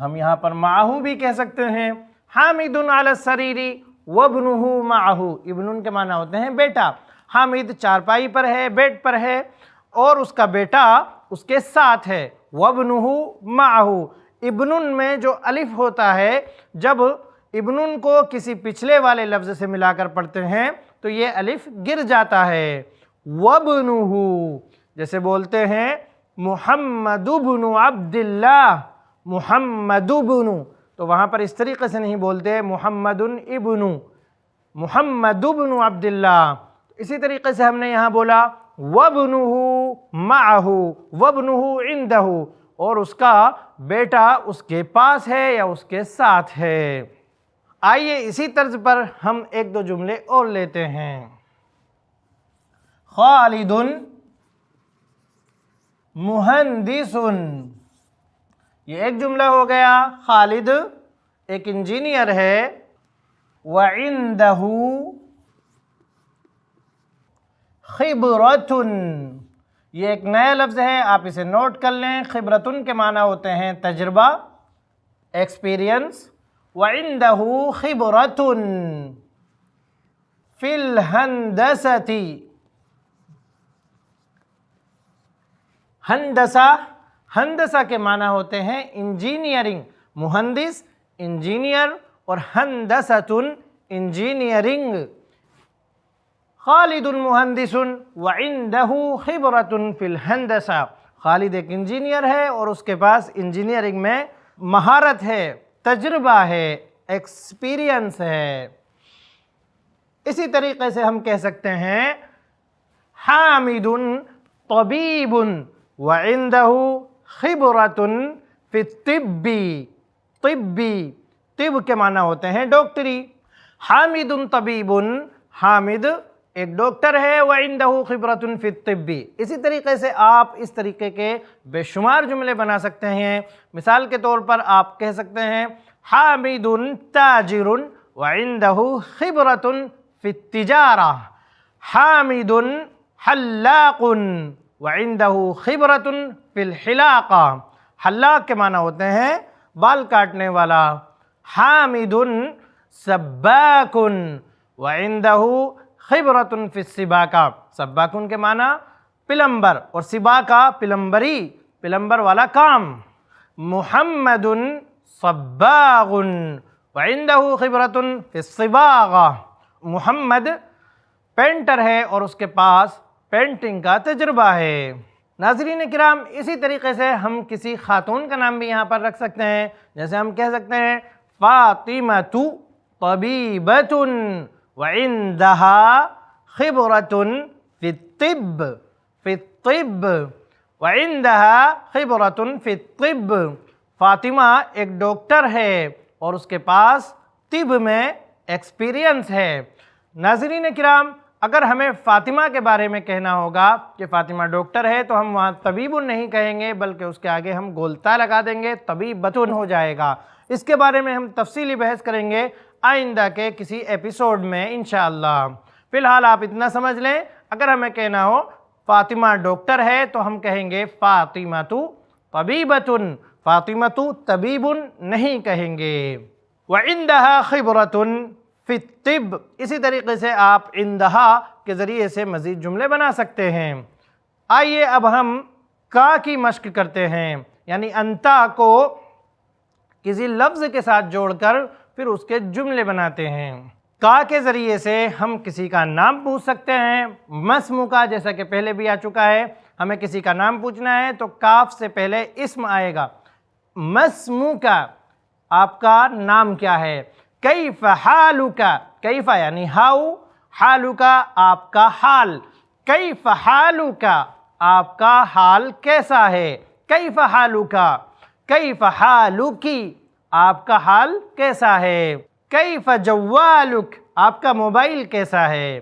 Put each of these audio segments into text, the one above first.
ہم یہاں پر معہو بھی کہہ سکتے ہیں۔ حامد علی السریری وابنہ معہو، ابن کے معنی ہوتے ہیں بیٹا۔ حامد چارپائی پر ہے، بیڈ پر ہے، اور اس کا بیٹا اس کے ساتھ ہے۔ وابنہ معہو، ابن میں جو الف ہوتا ہے، جب ابن کو کسی پچھلے والے لفظ سے ملا کر پڑھتے ہیں تو یہ الف گر جاتا ہے۔ وابنہ، جیسے بولتے ہیں محمد بن عبداللہ، محمد بن، تو وہاں پر اس طریقے سے نہیں بولتے محمد ابن، محمد بن عبداللہ۔ اسی طریقے سے ہم نے یہاں بولا وابنہ معہ، وابنہ عندہ، اور اس کا بیٹا اس کے پاس ہے یا اس کے ساتھ ہے۔ آئیے اسی طرز پر ہم ایک دو جملے اور لیتے ہیں۔ خالد مہندس، یہ ایک جملہ ہو گیا۔ خالد ایک انجینئر ہے۔ وعندہ خبرۃ، یہ ایک نیا لفظ ہے، آپ اسے نوٹ کر لیں۔ خبرۃ کے معنی ہوتے ہیں تجربہ، ایکسپیرینس۔ وعندہ خبرۃ فی الہندسۃ، ہندسہ، ہندسہ کے معنی ہوتے ہیں انجینئرنگ۔ مہندس انجینئر اور ہندسۃ انجینئرنگ۔ خالد مہندس وعندہ خبرۃ فی الہندسہ، خالد ایک انجینئر ہے اور اس کے پاس انجینئرنگ میں مہارت ہے، تجربہ ہے، ایکسپیرینس ہے۔ اسی طریقے سے ہم کہہ سکتے ہیں حامد طبیب وعندہ خبرۃ فی الطب، طبی، طب کے معنی ہوتے ہیں ڈاکٹری۔ حامد طبیب، حامد ایک ڈاکٹر ہے، وعندہ خبرۃ فی الطب۔ اسی طریقے سے آپ اس طریقے کے بے شمار جملے بنا سکتے ہیں۔ مثال کے طور پر آپ کہہ سکتے ہیں حامد تاجر وعندہ خبرۃ فی التجارہ، حامد حلاق وعندہ خبرۃ فی الحلاقہ، حلاق کے معنی ہوتے ہیں بال کاٹنے والا۔ حامد سباک وعندہ خبرۃ فی السباکہ، سباکن کے معنی پلمبر، اور سباکہ پلمبری، پلمبر والا کام۔ محمد صباغ وعندہ خبرۃ فی الصباغہ، محمد پینٹر ہے اور اس کے پاس پینٹنگ کا تجربہ ہے۔ ناظرین کرام، اسی طریقے سے ہم کسی خاتون کا نام بھی یہاں پر رکھ سکتے ہیں، جیسے ہم کہہ سکتے ہیں فاطمۃ طبیبۃ وعندہا خبرۃ فی الطب، فی الطب، وعندہا خبرۃ فی الطب، فاطمہ ایک ڈاکٹر ہے اور اس کے پاس طب میں ایکسپیرینس ہے۔ ناظرین کرام، اگر ہمیں فاطمہ کے بارے میں کہنا ہوگا کہ فاطمہ ڈاکٹر ہے تو ہم وہاں طبیب نہیں کہیں گے، بلکہ اس کے آگے ہم گولتا لگا دیں گے، طبیبۃ ہو جائے گا۔ اس کے بارے میں ہم تفصیلی بحث کریں گے آئندہ کے کسی ایپیسوڈ میں انشاءاللہ۔ فی الحال آپ اتنا سمجھ لیں، اگر ہمیں کہنا ہو فاطمہ ڈاکٹر ہے تو ہم کہیں گے فاطمۃ طبیبۃ، فاطمۃ طبیب نہیں کہیں گے۔ وعندہا خبرۃ فی الطب، اسی طریقے سے آپ عندہا کے ذریعے سے مزید جملے بنا سکتے ہیں۔ آئیے اب ہم کا کی مشق کرتے ہیں، یعنی انتا کو کسی لفظ کے ساتھ جوڑ کر پھر اس کے جملے بناتے ہیں۔ کا کے ذریعے سے ہم کسی کا نام پوچھ سکتے ہیں، مسمو کا، جیسا کہ پہلے بھی آ چکا ہے، ہمیں کسی کا نام پوچھنا ہے تو کاف سے پہلے اسم آئے گا۔ مسمو کا، آپ کا نام کیا ہے؟ کیف حالک، کیف یعنی ہاؤ، حالک آپ کا حال، کیف حالک آپ کا حال کیسا ہے؟ کیف حالک، کیف حالکی آپ کا حال کیسا ہے؟ کیف جوالک آپ کا موبائل کیسا ہے؟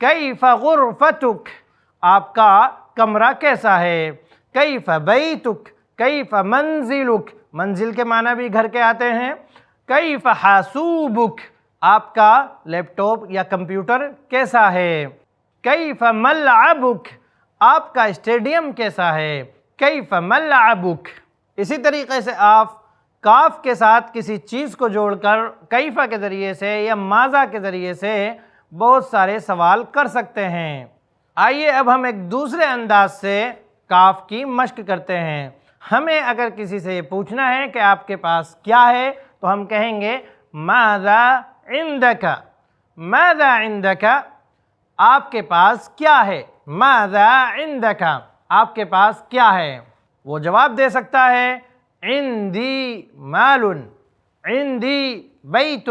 کیف غرفتک آپ کا کمرہ کیسا ہے؟ کیف بیتک، کیف منزلک، منزل کے معنی بھی گھر کے آتے ہیں۔ کیف حاسوبک آپ کا لیپ ٹاپ یا کمپیوٹر کیسا ہے؟ کیف ملعبک آپ کا اسٹیڈیم کیسا ہے؟ کیف ملعبک۔ اسی طریقے سے آپ کاف کے ساتھ کسی چیز کو جوڑ کر کیفہ کے ذریعے سے یا ماذا کے ذریعے سے بہت سارے سوال کر سکتے ہیں۔ آئیے اب ہم ایک دوسرے انداز سے کاف کی مشق کرتے ہیں۔ ہمیں اگر کسی سے یہ پوچھنا ہے کہ آپ کے پاس کیا ہے تو ہم کہیں گے ماذا عندک، ماذا عندک، آپ کے پاس کیا ہے، ماذا عندک، آپ کے پاس کیا ہے۔ وہ جواب دے سکتا ہے عندی مال، عندی بیت،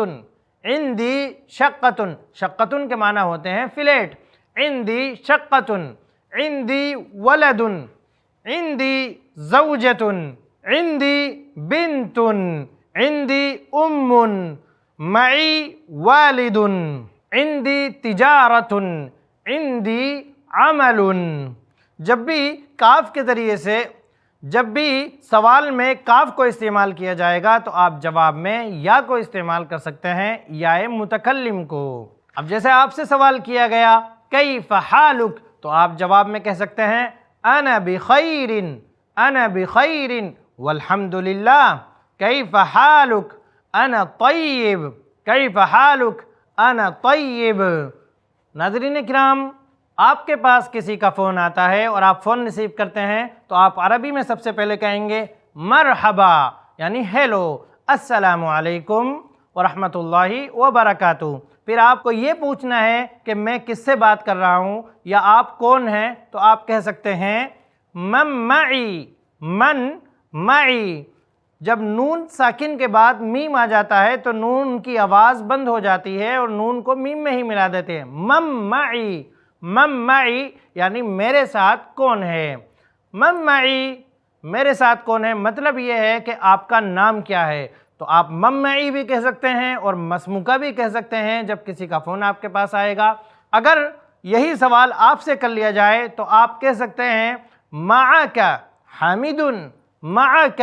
عندی شقۃ، شقۃ کے معنی ہوتے ہیں فلیٹ، عندی شقۃ، عندی ولد، عندی زوجۃ، عندی بنت، عندی معی والد، عندی تجارت، عندی عمل۔ جب بھی کاف کے ذریعے سے جب بھی سوال میں کاف کو استعمال کیا جائے گا تو آپ جواب میں یا کو استعمال کر سکتے ہیں یا متکلم کو۔ اب جیسے آپ سے سوال کیا گیا کیف حالک تو آپ جواب میں کہہ سکتے ہیں انا بخیر، انا بخیر والحمد للہ۔ کیف حالک، انا طیب، کیف حالک، انا طیب۔ ناظرین کرام، آپ کے پاس کسی کا فون آتا ہے اور آپ فون ریسیو کرتے ہیں تو آپ عربی میں سب سے پہلے کہیں گے مرحبا، یعنی ہیلو، السلام علیکم ورحمۃ اللہ وبرکاتہ۔ پھر آپ کو یہ پوچھنا ہے کہ میں کس سے بات کر رہا ہوں یا آپ کون ہیں تو آپ کہہ سکتے ہیں من معی، من معی۔ جب نون ساکن کے بعد میم آ جاتا ہے تو نون کی آواز بند ہو جاتی ہے اور نون کو میم میں ہی ملا دیتے ہیں۔ من معی، من معی یعنی میرے ساتھ کون ہے، من معی میرے ساتھ کون ہے، مطلب یہ ہے کہ آپ کا نام کیا ہے۔ تو آپ من معی بھی کہہ سکتے ہیں اور مسموکہ بھی کہہ سکتے ہیں جب کسی کا فون آپ کے پاس آئے گا۔ اگر یہی سوال آپ سے کر لیا جائے تو آپ کہہ سکتے ہیں معک حامد، معک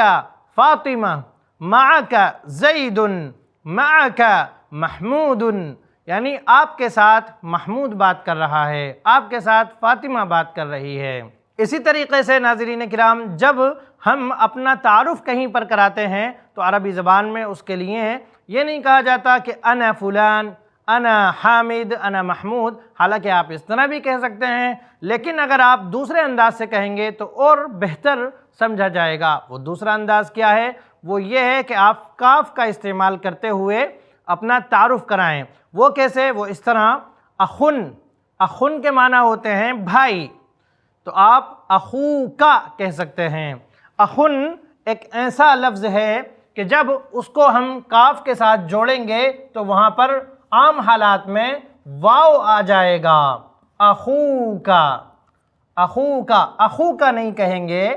فاطمہ، معک زید، معک محمود، یعنی آپ کے ساتھ محمود بات کر رہا ہے، آپ کے ساتھ فاطمہ بات کر رہی ہے۔ اسی طریقے سے ناظرین کرام، جب ہم اپنا تعارف کہیں پر کراتے ہیں تو عربی زبان میں اس کے لیے یہ نہیں کہا جاتا کہ انا فلان، انا حامد، انا محمود، حالانکہ آپ اس طرح بھی کہہ سکتے ہیں، لیکن اگر آپ دوسرے انداز سے کہیں گے تو اور بہتر سمجھا جائے گا۔ وہ دوسرا انداز کیا ہے؟ وہ یہ ہے کہ آپ کاف کا استعمال کرتے ہوئے اپنا تعارف کرائیں۔ وہ کیسے؟ وہ اس طرح اخن، اخن کے معنی ہوتے ہیں بھائی، تو آپ اخوکا کہہ سکتے ہیں۔ اخن ایک ایسا لفظ ہے کہ جب اس کو ہم کاف کے ساتھ جوڑیں گے تو وہاں پر عام حالات میں واو آ جائے گا، اخوکا، اخوکا، اخوکا نہیں کہیں گے،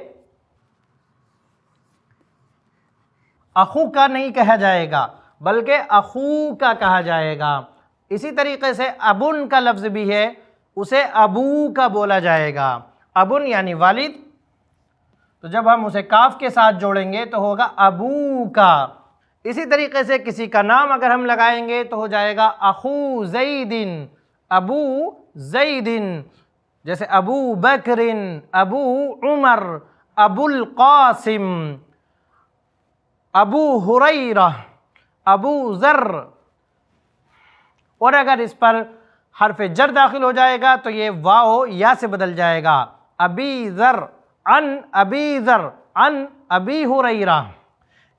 اخوکا نہیں کہا جائے گا بلکہ اخوکا کہا جائے گا۔ اسی طریقے سے ابن کا لفظ بھی ہے، اسے ابو کا بولا جائے گا، ابن یعنی والد، تو جب ہم اسے کاف کے ساتھ جوڑیں گے تو ہوگا ابو کا۔ اسی طریقے سے کسی کا نام اگر ہم لگائیں گے تو ہو جائے گا اخو زیدن، ابو زیدن، جیسے ابو بکر، ابو عمر، ابو القاسم، ابو ہریرہ، ابو ذر۔ اور اگر اس پر حرف جر داخل ہو جائے گا تو یہ واو یا سے بدل جائے گا، ابی ذر، عن ابی ذر، عن ابی ہریرہ۔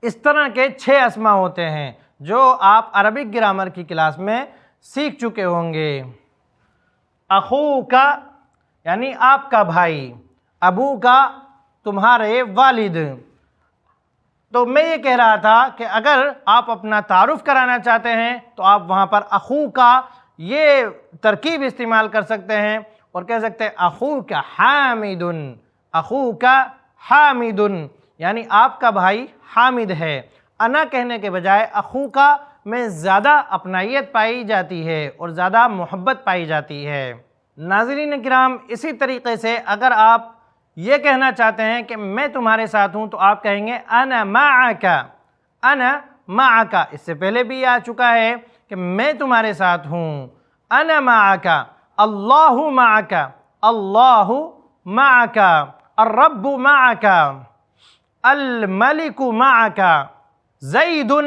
اس طرح کے 6 اسما ہوتے ہیں جو آپ عربک گرامر کی کلاس میں سیکھ چکے ہوں گے۔ اخو کا یعنی آپ کا بھائی، ابو کا تمہارے والد۔ تو میں یہ کہہ رہا تھا کہ اگر آپ اپنا تعارف کرانا چاہتے ہیں تو آپ وہاں پر اخو کا یہ ترکیب استعمال کر سکتے ہیں اور کہہ سکتے ہیں اخو کا حامد، اخو کا حامد، یعنی آپ کا بھائی حامد ہے۔ انا کہنے کے بجائے اخو کا میں زیادہ اپنائیت پائی جاتی ہے اور زیادہ محبت پائی جاتی ہے۔ ناظرین کرام، اسی طریقے سے اگر آپ یہ کہنا چاہتے ہیں کہ میں تمہارے ساتھ ہوں تو آپ کہیں گے انا معک، انا معک۔ اس سے پہلے بھی آ چکا ہے کہ میں تمہارے ساتھ ہوں، انا معک، اللہ معک، اللہ معک، الرب معک، الملک معک، زیدن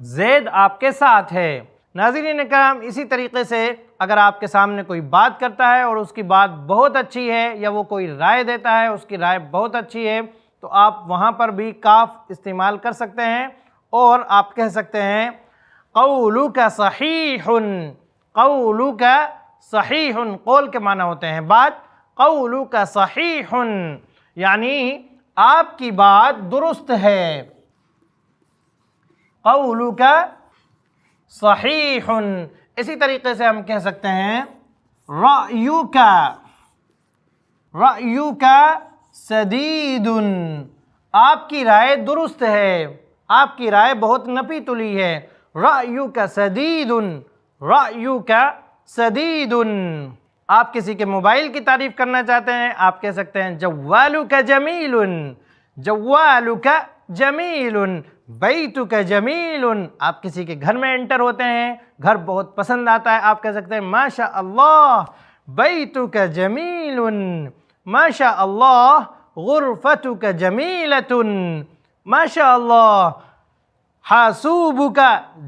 زید آپ کے ساتھ ہے۔ ناظرین اکرام، اسی طریقے سے اگر آپ کے سامنے کوئی بات کرتا ہے اور اس کی بات بہت اچھی ہے، یا وہ کوئی رائے دیتا ہے اس کی رائے بہت اچھی ہے، تو آپ وہاں پر بھی کاف استعمال کر سکتے ہیں اور آپ کہہ سکتے ہیں قولک صحیح، قولک صحیح، قول کے معنی ہوتے ہیں بات، قولک صحیح یعنی آپ کی بات درست ہے، قولک صحیح۔ اسی طریقے سے ہم کہہ سکتے ہیں رأیک، رأیک سدید، آپ کی رائے درست ہے، آپ کی رائے بہت نپی تلی ہے، رأیک سدید، رأیک سدید۔ آپ کسی کے موبائل کی تعریف کرنا چاہتے ہیں، آپ کہہ سکتے ہیں جوالک جمیل، جوالک جمیل، بیتک جمیل، آپ کسی کے گھر میں انٹر ہوتے ہیں، گھر بہت پسند آتا ہے، آپ کہہ سکتے ہیں ماشاء اللہ بیتک جمیل، ماشاء اللہ غرفتک جمیلۃ، ماشاء اللہ حاسوبک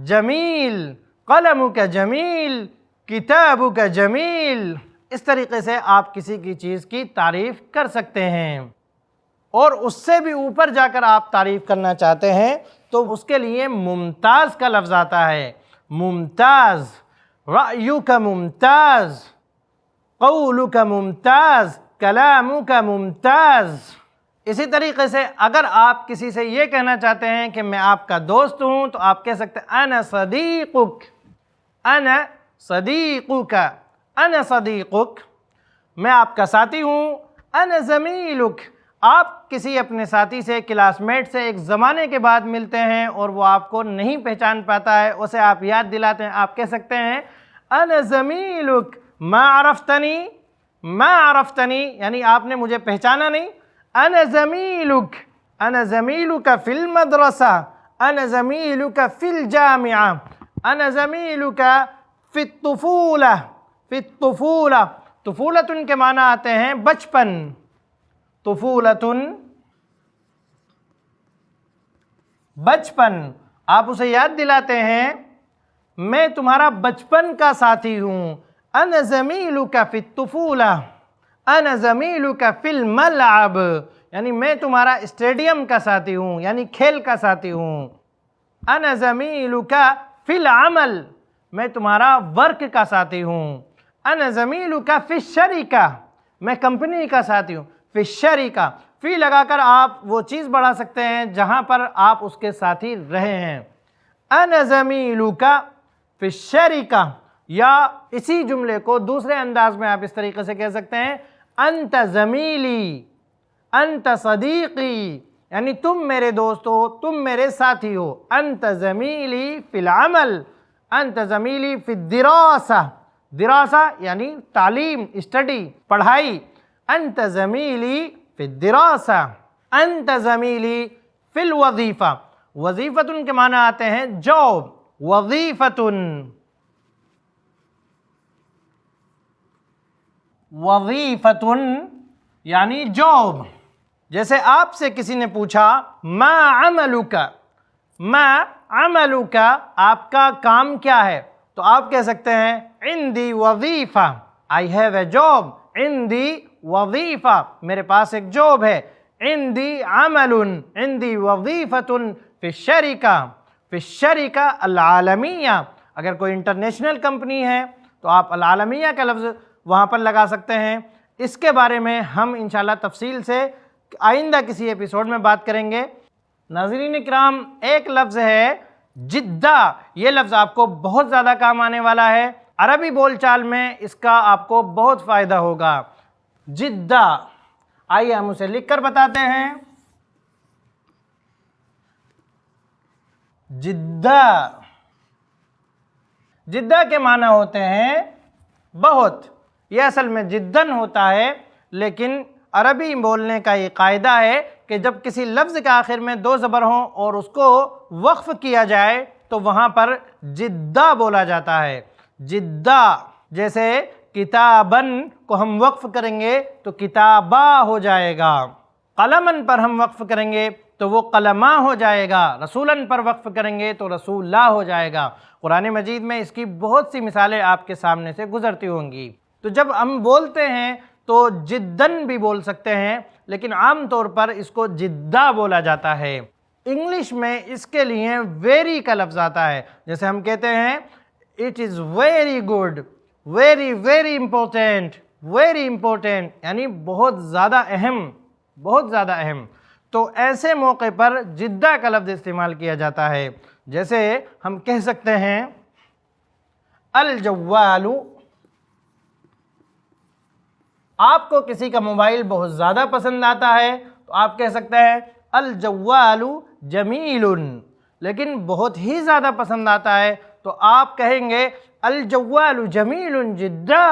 جمیل، قلمک جمیل، کتابک جمیل۔ اس طریقے سے آپ کسی کی چیز کی تعریف کر سکتے ہیں، اور اس سے بھی اوپر جا کر آپ تعریف کرنا چاہتے ہیں تو اس کے لیے ممتاز کا لفظ آتا ہے، ممتاز، رأیک ممتاز، قولک ممتاز، کلامک ممتاز۔ اسی طریقے سے اگر آپ کسی سے یہ کہنا چاہتے ہیں کہ میں آپ کا دوست ہوں تو آپ کہہ سکتے ہیں انا صدیقک، انا صدیقک، انا صدیقک، میں آپ کا ساتھی ہوں، انا زمیلک۔ آپ کسی اپنے ساتھی سے، کلاس میٹ سے ایک زمانے کے بعد ملتے ہیں اور وہ آپ کو نہیں پہچان پاتا ہے، اسے آپ یاد دلاتے ہیں، آپ کہہ سکتے ہیں انا زمیلک ما عرفتنی، ما عرفتنی یعنی آپ نے مجھے پہچانا نہیں، انا زمیلک، انا زمیلک فی المدرسہ، انا زمیلک فی الجامعہ، انا زمیلک فی الطفولہ، فی الطفولہ۔ طفولۃ کے معنی آتے ہیں بچپن، طفولۃ بچپن، آپ اسے یاد دلاتے ہیں میں تمہارا بچپن کا ساتھی ہوں، انا زمیلک فی الطفولہ، انا زمیلک فی الملعب، یعنی میں تمہارا اسٹیڈیم کا ساتھی ہوں، یعنی کھیل کا ساتھی ہوں، انا زمیلک فی العمل، میں تمہارا ورک کا ساتھی ہوں، انا زمیلک فی الشرکہ، میں کمپنی کا ساتھی ہوں، فی الشرکہ، فی لگا کر آپ وہ چیز بڑھا سکتے ہیں جہاں پر آپ اس کے ساتھی رہے ہیں، انا زمیلک فی الشرکہ۔ یا اسی جملے کو دوسرے انداز میں آپ اس طریقے سے کہہ سکتے ہیں انت زمیلی، انت صدیقی، یعنی تم میرے دوست ہو، تم میرے ساتھی ہو، انت زمیلی فی العمل، انت زمیلی فی الدراسہ، دراسہ یعنی تعلیم، اسٹڈی، پڑھائی، انت زمیلی فی الدراسہ، انت زمیلی فی الوظیفہ۔ وظیفتن کے معنی آتے ہیں جاب، وظیفتن، وظیفتن یعنی جاب۔ جیسے آپ سے کسی نے پوچھا ما عملک، ما عملک، آپ کا کام کیا ہے، تو آپ کہہ سکتے ہیں عندی وظیفہ، I have a job، عندی وظیفہ، میرے پاس ایک جاب ہے، عندی عمل، عندی وظیفۃ فی الشرکہ، فی الشرکہ العالمیہ۔ اگر کوئی انٹرنیشنل کمپنی ہے تو آپ العالمیہ کا لفظ وہاں پر لگا سکتے ہیں۔ اس کے بارے میں ہم انشاءاللہ تفصیل سے آئندہ کسی ایپیسوڈ میں بات کریں گے۔ ناظرین اکرام، ایک لفظ ہے جدہ، یہ لفظ آپ کو بہت زیادہ کام آنے والا ہے، عربی بول چال میں اس کا آپ کو بہت فائدہ ہوگا۔ جدہ، آئیے ہم اسے لکھ کر بتاتے ہیں۔ جدہ، جدہ کے معنی ہوتے ہیں بہت، یہ اصل میں جدن ہوتا ہے، لیکن عربی بولنے کا یہ قاعدہ ہے کہ جب کسی لفظ کے آخر میں دو زبر ہوں اور اس کو وقف کیا جائے تو وہاں پر جدہ بولا جاتا ہے، جدہ۔ جیسے کتابن کو ہم وقف کریں گے تو کتابہ ہو جائے گا، قلمن پر ہم وقف کریں گے تو وہ قلما ہو جائے گا، رسولن پر وقف کریں گے تو رسول اللہ ہو جائے گا۔ قرآن مجید میں اس کی بہت سی مثالیں آپ کے سامنے سے گزرتی ہوں گی۔ تو جب ہم بولتے ہیں تو جدن بھی بول سکتے ہیں، لیکن عام طور پر اس کو جدہ بولا جاتا ہے۔ انگلش میں اس کے لیے ویری کا لفظ آتا ہے، جیسے ہم کہتے ہیں it is very good, very very important, very important یعنی بہت زیادہ اہم، بہت زیادہ اہم۔ تو ایسے موقع پر جدہ کا لفظ استعمال کیا جاتا ہے، جیسے ہم کہہ سکتے ہیں الجوال۔ آپ کو کسی کا موبائل بہت زیادہ پسند آتا ہے تو آپ کہہ سکتے ہیں الجوال جمیل، لیکن بہت ہی زیادہ پسند آتا ہے تو آپ کہیں گے الجوال جمیل جدا،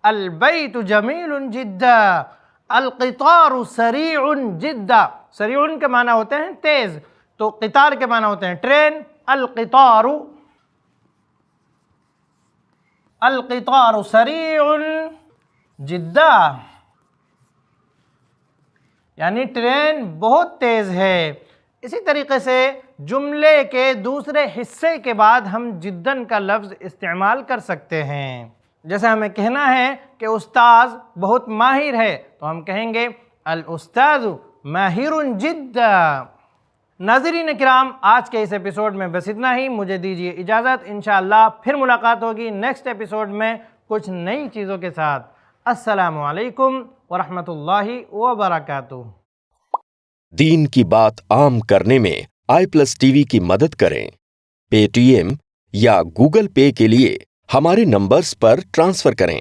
البیت جمیل جدا، القطار سریع جدا۔ سریع کے معنی ہوتے ہیں تیز، تو قطار کے معنی ہوتے ہیں ٹرین۔ القطار، القطار سریع جدا یعنی ٹرین بہت تیز ہے۔ اسی طریقے سے جملے کے دوسرے حصے کے بعد ہم جدن کا لفظ استعمال کر سکتے ہیں، جیسے ہمیں کہنا ہے کہ استاذ بہت ماہر ہے تو ہم کہیں گے الاستاذ ماہر جدا۔ ناظرین کرام، آج کے اس ایپیسوڈ میں بس اتنا ہی، مجھے دیجیے اجازت، انشاءاللہ پھر ملاقات ہوگی نیکسٹ ایپیسوڈ میں کچھ نئی چیزوں کے ساتھ۔ السلام علیکم ورحمۃ اللہ وبرکاتہ۔ دین کی بات عام کرنے میں i+TV کی مدد کریں۔ پے ٹی ایم یا گوگل پے کے لیے ہمارے نمبرز پر ٹرانسفر کریں۔